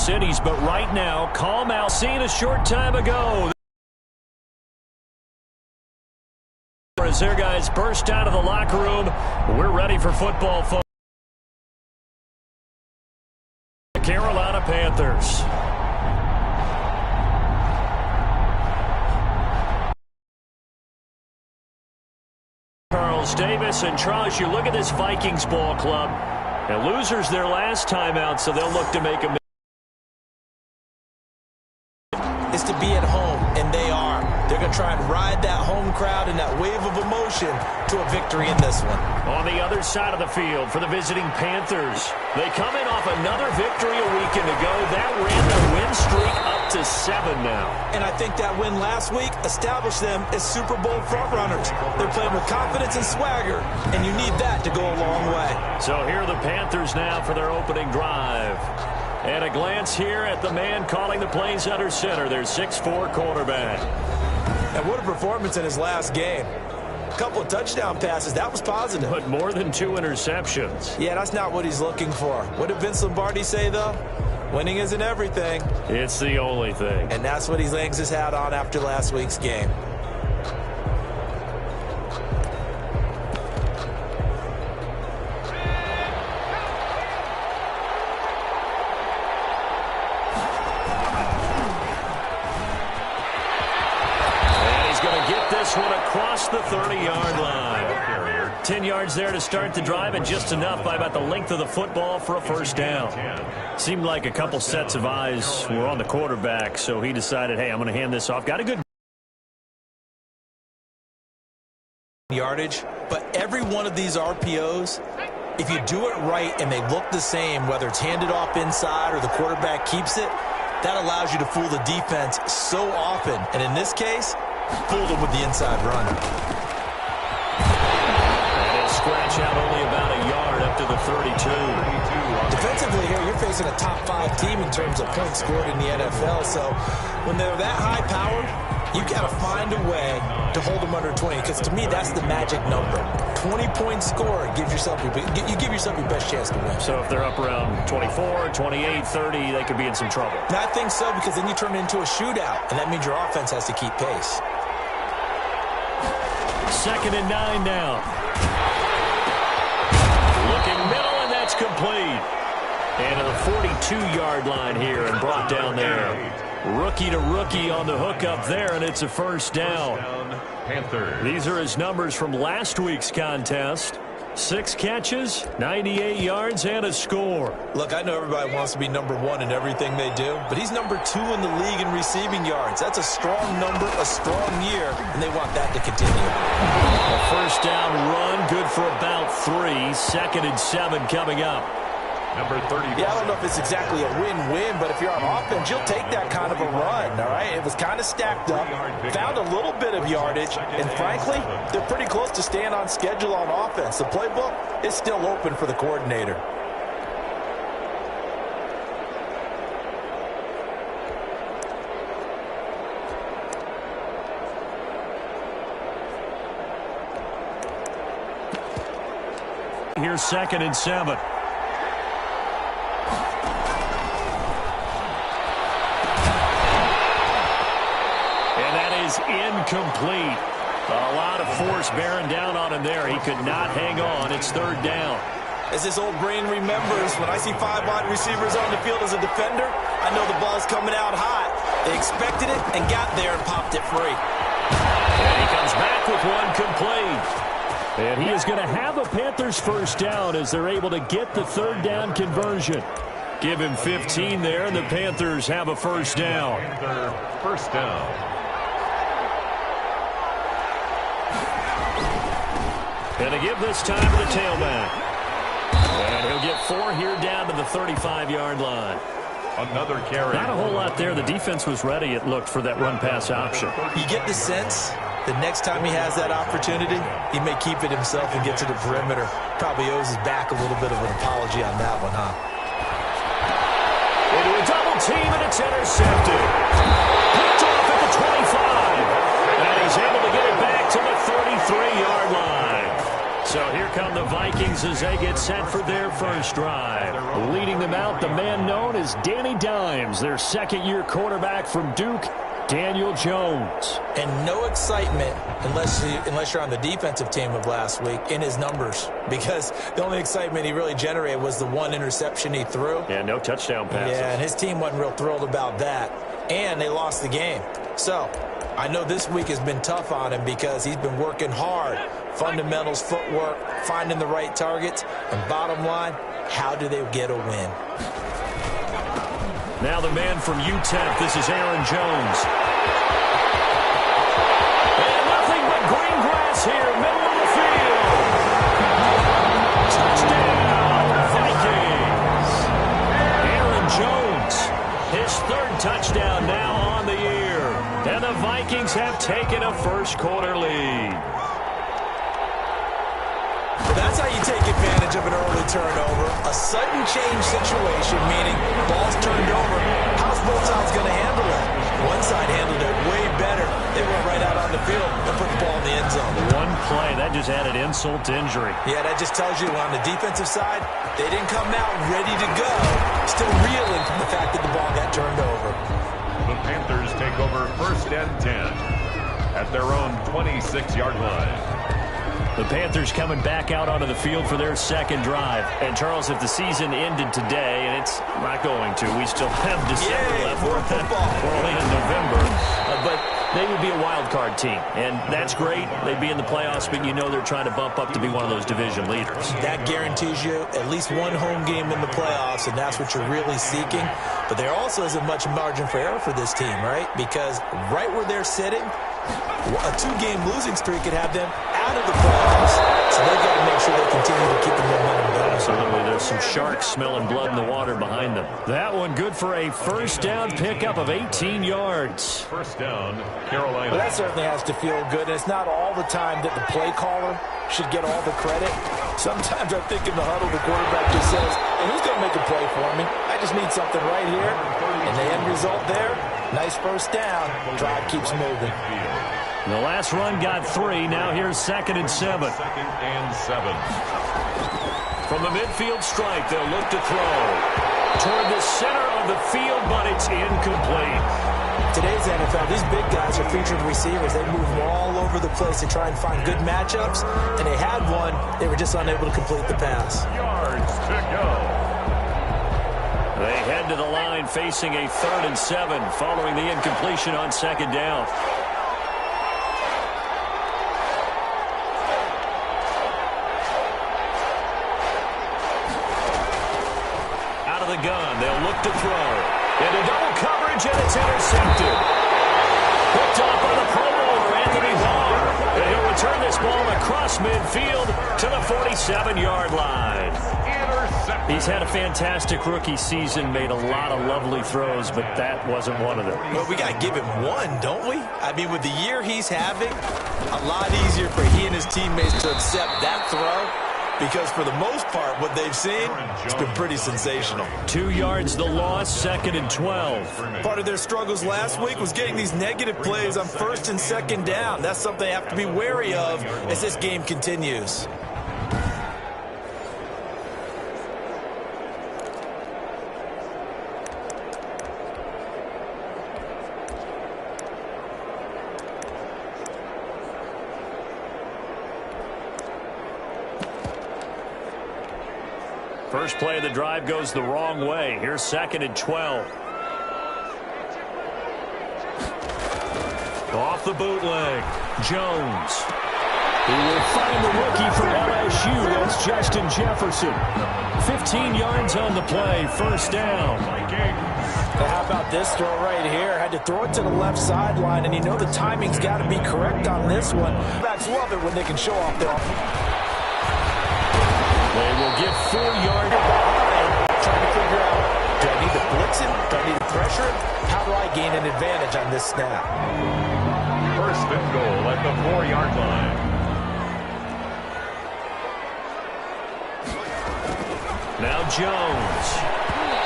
cities, but right now, calm out. Seen a short time ago. As their guys burst out of the locker room, we're ready for football, folks. The Carolina Panthers. Charles Davis, and Charles, you look at this Vikings ball club. And losers their last time out, so they'll look to make a is to be at home, and they are. They're going to try and ride that home crowd and that wave of emotion to a victory in this one. On the other side of the field for the visiting Panthers, they come in off another victory a weekend ago. That ran their win streak up to 7 now. And I think that win last week established them as Super Bowl frontrunners. They're playing with confidence and swagger, and you need that to go a long way. So here are the Panthers now for their opening drive. And a glance here at the man calling the plays under center, their 6'4" quarterback. And what a performance in his last game. A couple of touchdown passes, that was positive. But more than 2 interceptions. Yeah, that's not what he's looking for. What did Vince Lombardi say, though? Winning isn't everything. It's the only thing. And that's what he hangs his hat on after last week's game. One across the 30-yard line. 10 yards there to start the drive, and just enough by about the length of the football for a first down. Seemed like a couple sets of eyes were on the quarterback, so he decided, hey, I'm going to hand this off. Got a good yardage, but every one of these RPOs, if you do it right and they look the same, whether it's handed off inside or the quarterback keeps it, that allows you to fool the defense so often. And in this case, fooled him with the inside run. And he'll scratch out only about a yard up to the 32. Defensively here, you're facing a top 5 team in terms of points scored in the NFL. So when they're that high-powered, you got to find a way to hold them under 20. Because to me, that's the magic number. 20 points scored, you give yourself your best chance to win. So if they're up around 24, 28, 30, they could be in some trouble. And I think so, because then you turn it into a shootout, and that means your offense has to keep pace. 2nd and 9 now. Looking middle, and that's complete. And to the 42-yard line here and brought down there. Rookie to rookie on the hook up there, and it's a first down. Panthers. These are his numbers from last week's contest. 6 catches, 98 yards, and a score. Look, I know everybody wants to be number 1 in everything they do, but he's number 2 in the league in receiving yards. That's a strong number, a strong year, and they want that to continue. A first down run, good for about 3. 2nd and 7 coming up. Number 30. Yeah, I don't know if it's exactly a win-win, but if you're on offense, you'll take that kind of a run, all right? It was kind of stacked up, found a little bit of yardage, and frankly, they're pretty close to staying on schedule on offense. The playbook is still open for the coordinator. Here's 2nd and 7. Incomplete. A lot of force bearing down on him there. He could not hang on. It's 3rd down. As his old brain remembers, when I see 5 wide receivers on the field as a defender, I know the ball's coming out hot. They expected it and got there and popped it free. And he comes back with one complete. And he is going to have a Panthers first down as they're able to get the 3rd down conversion. Give him 15 there, and the Panthers have a first down. First down. And to give this time to the tailback. And he'll get 4 here down to the 35-yard line. Another carry. Not a whole lot there. The defense was ready, it looked, for that run-pass option. You get the sense the next time he has that opportunity, he may keep it himself and get to the perimeter. Probably owes his back a little bit of an apology on that one, huh? Into a double team, and it's intercepted. Picked off at the 25. And he's able to get it back to the 33-yard line. So here here come the Vikings as they get set for their first drive. Leading them out, the man known as Danny Dimes, their second-year quarterback from Duke, Daniel Jones. And no excitement unless you're on the defensive team of last week in his numbers, because the only excitement he really generated was the one interception he threw. Yeah, no touchdown passes. Yeah, and his team wasn't real thrilled about that, and they lost the game. So I know this week has been tough on him because he's been working hard. Fundamentals, footwork, finding the right targets, and bottom line, how do they get a win? Now the man from UTEP, this is Aaron Jones. And nothing but green grass here, middle of the field. Touchdown, Vikings. Aaron Jones, his third touchdown now on the year. And the Vikings have taken a first-quarter lead. That's how you take advantage of an early turnover. A sudden change situation, meaning ball's turned over. How's both sides going to handle it? One side handled it way better. They went right out on the field and put the ball in the end zone. One play, that just added insult to injury. Yeah, that just tells you on the defensive side, they didn't come out ready to go. Still reeling from the fact that the ball got turned over. The Panthers take over 1st and 10 at their own 26-yard line. The Panthers coming back out onto the field for their second drive. And, Charles, if the season ended today, and it's not going to, we still have December left. More football. We're only in November. But they would be a wild card team. And that's great. They'd be in the playoffs, but you know they're trying to bump up to be one of those division leaders. That guarantees you at least one home game in the playoffs, and that's what you're really seeking. But there also isn't much margin for error for this team, right? Because right where they're sitting, a 2-game losing streak could have them out of the playoffs. So they've got to make sure they continue to keep the momentum going. Absolutely. There's some sharks smelling blood in the water behind them. That one good for a first down pickup of 18 yards. First down, Carolina. Well, that certainly has to feel good. And it's not all the time that the play caller should get all the credit. Sometimes I think in the huddle, the quarterback just says, hey, who's going to make a play for me? I just need something right here. And the end result there, nice first down. Drive keeps moving. The last run got 3. Now here's 2nd and 7. 2nd and 7. From the midfield stripe, they'll look to throw toward the center of the field, but it's incomplete. Today's NFL, these big guys are featured receivers. They move all over the place to try and find good matchups, and they had one. They were just unable to complete the pass. Yards to go. They head to the line facing a 3rd and 7 following the incompletion on 2nd down. The gun. They'll look to throw. Into double coverage, and it's intercepted. Picked off by the Pro Bowler, Anthony Barr. And he'll return this ball across midfield to the 47-yard line. He's had a fantastic rookie season, made a lot of lovely throws, but that wasn't one of them. Well, we got to give him one, don't we? I mean, with the year he's having, a lot easier for he and his teammates to accept that throw. Because for the most part, what they've seen, it's been pretty sensational. 2 yards the loss, 2nd and 12. Part of their struggles last week was getting these negative plays on 1st and 2nd down. That's something they have to be wary of as this game continues. First play of the drive goes the wrong way. Here's 2nd and 12. Off the bootleg, Jones. He will find the rookie from LSU. That's Justin Jefferson. 15 yards on the play, first down. Well, how about this throw right here? Had to throw it to the left sideline, and you know the timing's got to be correct on this one. Backs love it when they can show off their offense. They will get 4 yards behind, trying to figure out, do I need to blitz him? Do I need to pressure him? How do I gain an advantage on this snap? 1st and goal at the 4-yard line. Now Jones.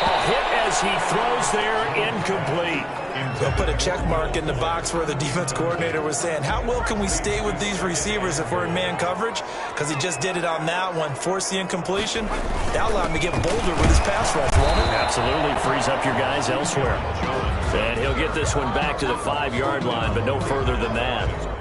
A hit as as he throws there, incomplete. They'll put a check mark in the box where the defense coordinator was saying, how well can we stay with these receivers if we're in man coverage? Because he just did it on that one, forced the incompletion. That allowed him to get bolder with his pass rush, won't it? Absolutely, frees up your guys elsewhere. And he'll get this one back to the 5-yard line, but no further than that.